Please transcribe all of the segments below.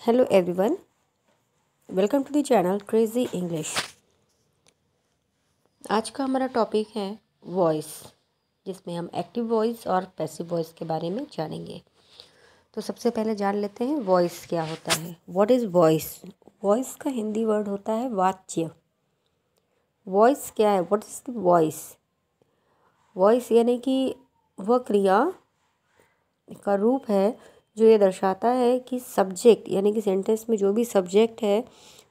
Hello everyone, welcome to the channel crazy English. आज का हमारा टॉपिक है वॉइस, जिसमें हम एक्टिव वॉइस और पैसिव वॉइस के बारे में जानेंगे। तो सबसे पहले जान लेते हैं वॉइस क्या होता है। What is voice? वॉइस का हिंदी वर्ड होता है वाच्य। वॉइस क्या है? What is the voice? Voice यानी कि वह क्रिया का रूप है जो ये दर्शाता है कि सब्जेक्ट यानी कि सेंटेंस में जो भी सब्जेक्ट है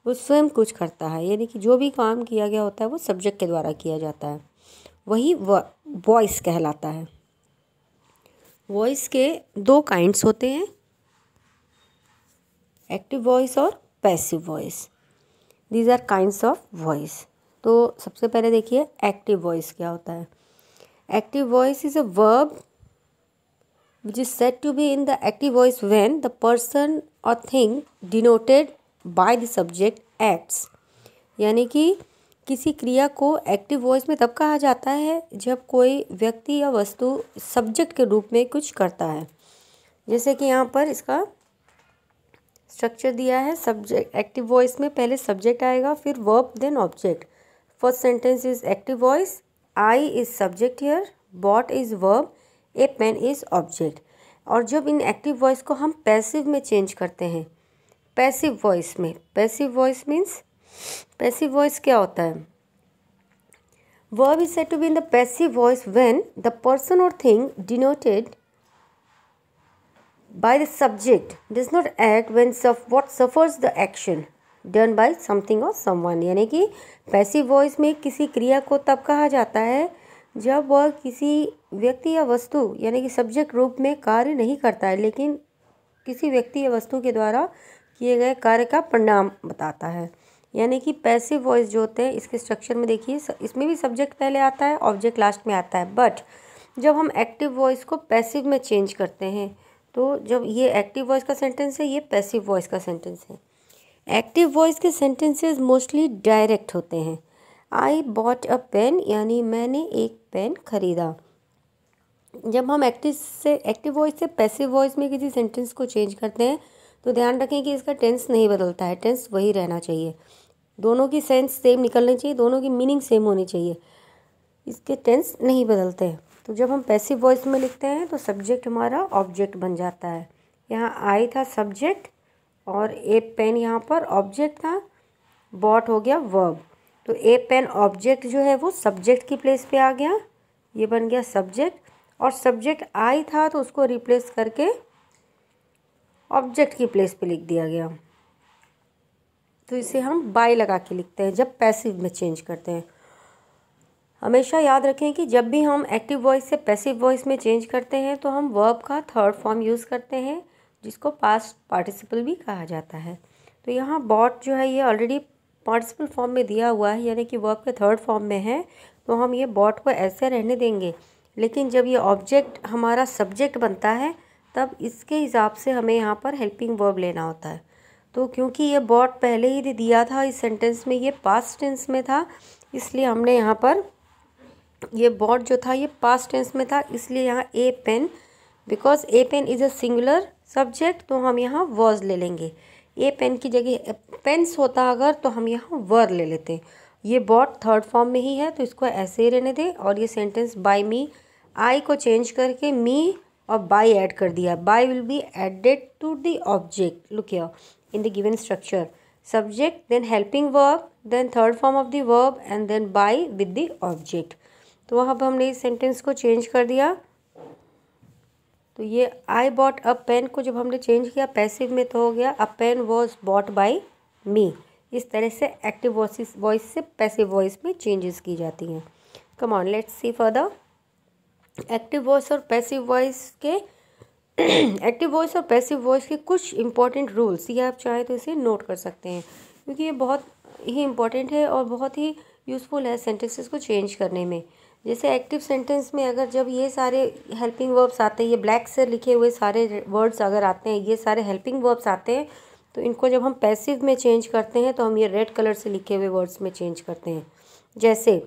वो स्वयं कुछ करता है, यानी कि जो भी काम किया गया होता है वो सब्जेक्ट के द्वारा किया जाता है, वही वॉइस कहलाता है। वॉइस के दो काइंड्स होते हैं, एक्टिव वॉइस और passive voice. These are kinds of voice. तो सबसे पहले देखिए एक्टिव वॉइस क्या होता है। Active voice is a verb which is said to be in the active voice when the person or thing denoted by the subject acts। यानी कि किसी क्रिया को एक्टिव वॉइस में तब कहा जाता है जब कोई व्यक्ति या वस्तु सब्जेक्ट के रूप में कुछ करता है। जैसे कि यहाँ पर इसका स्ट्रक्चर दिया है। सब्जेक्ट एक्टिव वॉइस में पहले सब्जेक्ट आएगा, फिर verb, then object. First sentence is active voice, I is subject here, bought is verb, a pen is object. और जब इन एक्टिव वॉइस को हम पैसिव में चेंज करते हैं, पैसिव वॉइस में, passive voice means, passive voice क्या होता है? Verb is said to be in the passive voice when the person और thing denoted by the subject does not act when what suffers the action done by something or someone। यानी कि passive voice में किसी क्रिया को तब कहा जाता है जब वह किसी व्यक्ति या वस्तु यानी कि सब्जेक्ट रूप में कार्य नहीं करता है, लेकिन किसी व्यक्ति या वस्तु के द्वारा किए गए कार्य का परिणाम बताता है। यानी कि पैसिव वॉइस जो होते हैं, इसके स्ट्रक्चर में देखिए, इसमें भी सब्जेक्ट पहले आता है, ऑब्जेक्ट लास्ट में आता है। बट जब हम एक्टिव वॉइस को पैसिव में चेंज करते हैं, तो जब ये एक्टिव वॉइस का सेंटेंस है, ये पैसिव वॉइस का सेंटेंस है। एक्टिव वॉइस के सेंटेंसेस मोस्टली डायरेक्ट होते हैं। आई बॉट अ पेन, यानी मैंने एक पेन खरीदा। जब हम एक्टिव वॉइस से पैसिव वॉइस में किसी सेंटेंस को चेंज करते हैं तो ध्यान रखें कि इसका टेंस नहीं बदलता है, टेंस वही रहना चाहिए। दोनों की सेंस सेम निकलनी चाहिए, दोनों की मीनिंग सेम होनी चाहिए, इसके टेंस नहीं बदलते हैं। तो जब हम पैसिव वॉइस में लिखते हैं तो सब्जेक्ट हमारा ऑब्जेक्ट बन जाता है। यहाँ आई था सब्जेक्ट और ए पेन यहाँ पर ऑब्जेक्ट था, बॉट हो गया वर्ब। तो ए पेन ऑब्जेक्ट जो है वो सब्जेक्ट की प्लेस पे आ गया, ये बन गया सब्जेक्ट। और सब्जेक्ट आई था तो उसको रिप्लेस करके ऑब्जेक्ट की प्लेस पे लिख दिया गया। तो इसे हम बाय लगा के लिखते हैं जब पैसिव में चेंज करते हैं। हमेशा याद रखें कि जब भी हम एक्टिव वॉइस से पैसिव वॉइस में चेंज करते हैं तो हम वर्ब का थर्ड फॉर्म यूज़ करते हैं, जिसको पास्ट पार्टिसिपल भी कहा जाता है। तो यहाँ बॉट जो है ये ऑलरेडी पार्टिसिपल फॉर्म में दिया हुआ है, यानी कि वर्ब के थर्ड फॉर्म में है, तो हम ये बॉट को ऐसे रहने देंगे। लेकिन जब ये ऑब्जेक्ट हमारा सब्जेक्ट बनता है तब इसके हिसाब से हमें यहाँ पर हेल्पिंग वर्ब लेना होता है। तो क्योंकि ये बॉट पहले ही दिया था इस सेंटेंस में, ये पास्ट टेंस में था, इसलिए हमने यहाँ पर ये बॉट जो था ये पास्ट टेंस में था, इसलिए यहाँ a pen, because a pen is a singular subject, तो हम यहाँ वर्ज ले लेंगे। ए पेन की जगह पेन्स होता अगर तो हम यहाँ वर ले लेते। ये बॉट थर्ड फॉर्म में ही है तो इसको ऐसे ही रहने दें। और ये सेंटेंस बाय मी, आई को चेंज करके मी और बाय ऐड कर दिया। By will be added to the object, look here in the given structure, subject then helping verb then third form of the verb and then by with the object. तो वहाँ पर हमने इस sentence को change कर दिया। तो ये आई बॉट अ पेन को जब हमने चेंज किया पैसिव में तो हो गया अ पेन वॉज बॉट बाय मी। इस तरह से एक्टिव वॉइस से पैसिव वॉइस में चेंजेस की जाती हैं। Come on let's see further. Active voice और पैसिव वॉइस के एक्टिव वॉइस और पैसिव वॉइस के कुछ इंपॉर्टेंट रूल्स, ये आप चाहें तो इसे नोट कर सकते हैं, क्योंकि ये बहुत ही इंपॉर्टेंट है और बहुत ही यूज़फुल है सेंटेंसेस को चेंज करने में। जैसे एक्टिव सेंटेंस में अगर जब ये सारे हेल्पिंग वर्ब्स आते हैं, ये ब्लैक से लिखे हुए सारे वर्ड्स अगर आते हैं, ये सारे हेल्पिंग वर्ब्स आते हैं, तो इनको जब हम पैसिव में चेंज करते हैं तो हम ये रेड कलर से लिखे हुए वर्ड्स में चेंज करते हैं। जैसे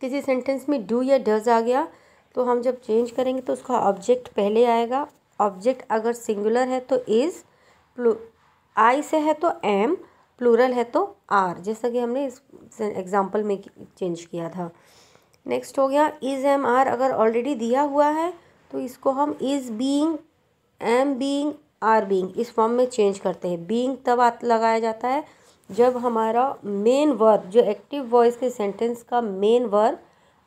किसी सेंटेंस में डू या डज आ गया तो हम जब चेंज करेंगे तो उसका ऑब्जेक्ट पहले आएगा। ऑब्जेक्ट अगर सिंगुलर है तो इज़, आई से है तो एम, प्लूरल है तो आर, जैसा कि हमने इस एग्जाम्पल में चेंज किया था। नेक्स्ट हो गया इज़ एम आर। अगर ऑलरेडी दिया हुआ है तो इसको हम is being, am being, are being इस फॉर्म में चेंज करते हैं। बीइंग तब लगाया जाता है जब हमारा मेन वर्ब, जो एक्टिव वॉइस के सेंटेंस का मेन वर्ब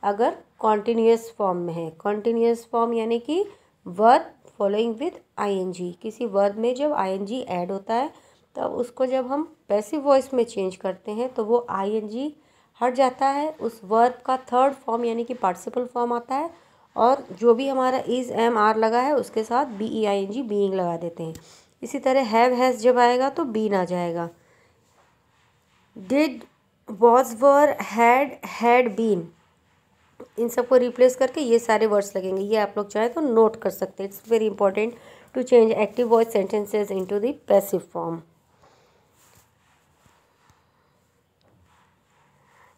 अगर कॉन्टिन्यूअस फॉर्म में है। कॉन्टिन्यूअस फॉर्म यानी कि वर्ब फॉलोइंग विद आईएनजी। किसी वर्ब में जब आईएनजी ऐड होता है तब उसको जब हम पैसिव वॉइस में चेंज करते हैं तो वो आईएनजी हट जाता है, उस वर्ब का थर्ड फॉर्म यानी कि पार्टिसिपल फॉर्म आता है, और जो भी हमारा इज़ एम आर लगा है उसके साथ B E I N G, being लगा देते हैं। इसी तरह हैव हैज़ जब आएगा तो बीन आ जाएगा। Did, was, were, had been, इन सबको रिप्लेस करके ये सारे वर्ड्स लगेंगे। ये आप लोग चाहे तो नोट कर सकते हैं। It's very important to change active voice sentences into the passive form.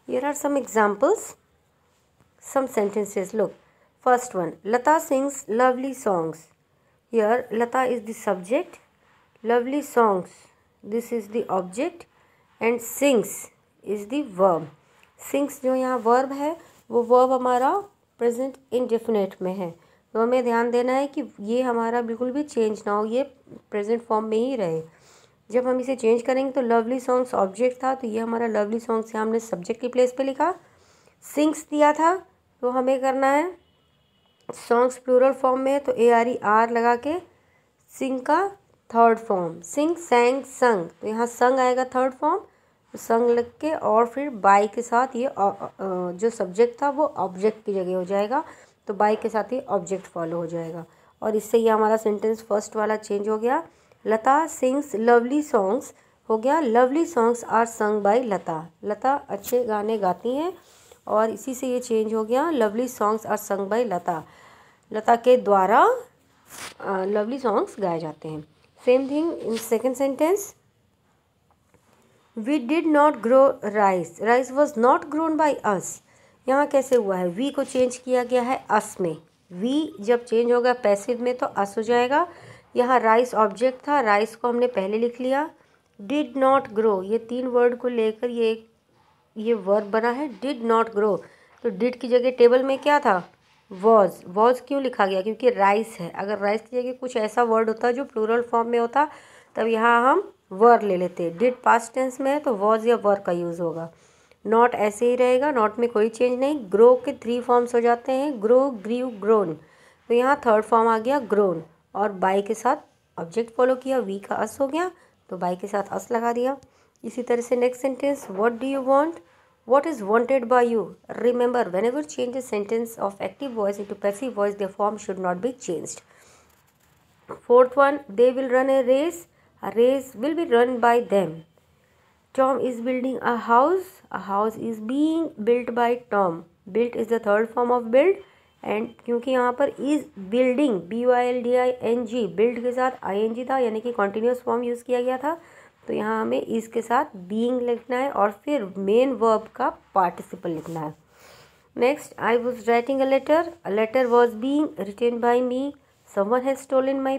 Here are some examples, some sentences. Look, first one, Lata sings lovely songs. Here Lata is the subject, lovely songs this is the object, and sings is the verb. Sings जो यहाँ verb है वो verb हमारा present indefinite में है, तो हमें ध्यान देना है कि ये हमारा बिल्कुल भी चेंज ना हो, ये प्रेजेंट फॉर्म में ही रहे। जब हम इसे चेंज करेंगे तो लवली सॉन्ग्स ऑब्जेक्ट था, तो ये हमारा लवली सॉन्ग्स यहाँ हमने सब्जेक्ट की प्लेस पे लिखा। सिंग्स दिया था तो हमें करना है, सॉन्ग्स प्लूरल फॉर्म में है तो ए आर ई आर लगा के सिंग का थर्ड फॉर्म, सिंग, सैंग, संग, तो यहाँ संग आएगा थर्ड फॉर्म, तो संग लग के और फिर बाई के साथ ये जो सब्जेक्ट था वो ऑब्जेक्ट की जगह हो जाएगा, तो बाई के साथ ही ऑब्जेक्ट फॉलो हो जाएगा। और इससे ये हमारा सेंटेंस फर्स्ट वाला चेंज हो गया। लता सिंग्स लवली सॉन्ग्स हो गया lovely songs are sung by Lata. Lata अच्छे गाने गाती हैं और इसी से ये चेंज हो गया lovely songs are sung by Lata. Lata के द्वारा लवली सॉन्ग्स गाए जाते हैं। Same thing in second sentence, we did not grow rice, rice was not grown by us. यहाँ कैसे हुआ है, वी को चेंज किया गया है अस में। वी जब चेंज होगा पैसिव में तो अस हो जाएगा। यहाँ राइस ऑब्जेक्ट था, राइस को हमने पहले लिख लिया। डिड नॉट ग्रो, ये तीन वर्ड को लेकर ये वर्ब बना है डिड नॉट ग्रो, तो डिड की जगह टेबल में क्या था, वॉज। वॉज क्यों लिखा गया, क्योंकि राइस है। अगर राइस की जगह कुछ ऐसा वर्ड होता जो प्लूरल फॉर्म में होता तब यहाँ हम वर ले लेते। डिड पास्ट टेंस में है तो वॉज या वर का यूज़ होगा। नॉट ऐसे ही रहेगा, नॉट में कोई चेंज नहीं। ग्रो के थ्री फॉर्म्स हो जाते हैं, ग्रो, ग्रीव, ग्रोन, तो यहाँ थर्ड फॉर्म आ गया ग्रोन, और बाई के साथ ऑब्जेक्ट फॉलो किया, वी का अस हो गया तो बाई के साथ अस लगा दिया। इसी तरह से next sentence, what do you want, what is wanted by you. Remember whenever change the sentence of active voice into passive voice their form should not be changed. Fourth one, they will run a race, a race will be run by them. Tom is building a house is being built by Tom. Built is the third form of build, and क्योंकि यहाँ पर is building BUILDING build के साथ ING था यानी कि continuous form use किया गया था, तो यहाँ हमें is के साथ being लिखना है और फिर main verb का participle लिखना है। Next, I was writing a letter was being written by me. Someone has stolen my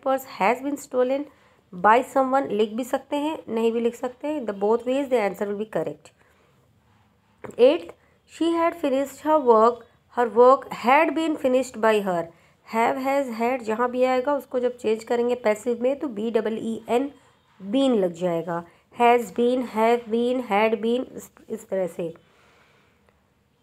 purse has been stolen by someone लिख भी सकते हैं, नहीं भी लिख सकते हैं, the both ways the answer will be correct. 8th, she had finished her work had been finished by her. have, has, had जहाँ भी आएगा उसको जब चेंज करेंगे पैसिव में तो BEEN बीन लग जाएगा। has been, have been, had been, इस तरह से।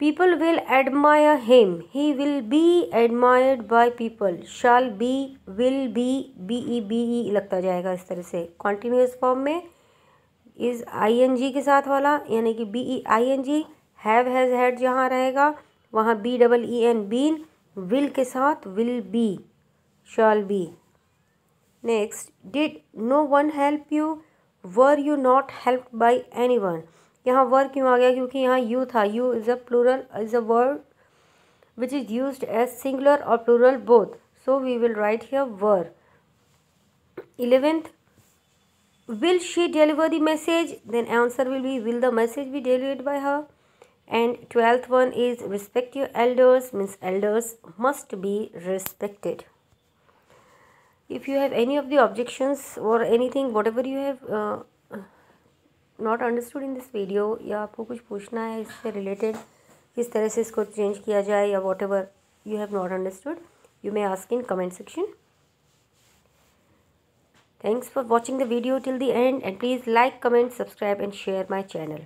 People will admire him. He will be admired by people. Shall be, will be, be लगता जाएगा इस तरह से। Continuous form में is ing के साथ वाला यानी कि BEING। have, has, had जहाँ रहेगा वहाँ BEEN been, will के साथ will be, shall be। Next, did no one help you? Were you not helped by anyone? यहाँ वर क्यों आ गया, क्योंकि यहाँ यू था। You is a plural, is a word which is used as singular और plural both, so we will write here were. 11th, will she deliver the message, then answer will be will the message be delivered by her. And 12th one is respect your elders, means elders must be respected. If you have any of the objections or anything whatever you have not understood in this video, या आपको कुछ पूछना है इससे related, किस तरह से इसको चेंज किया जाए, या whatever you have not understood, you may ask in comment section. Thanks for watching the video till the end, and please like, comment, subscribe and share my channel.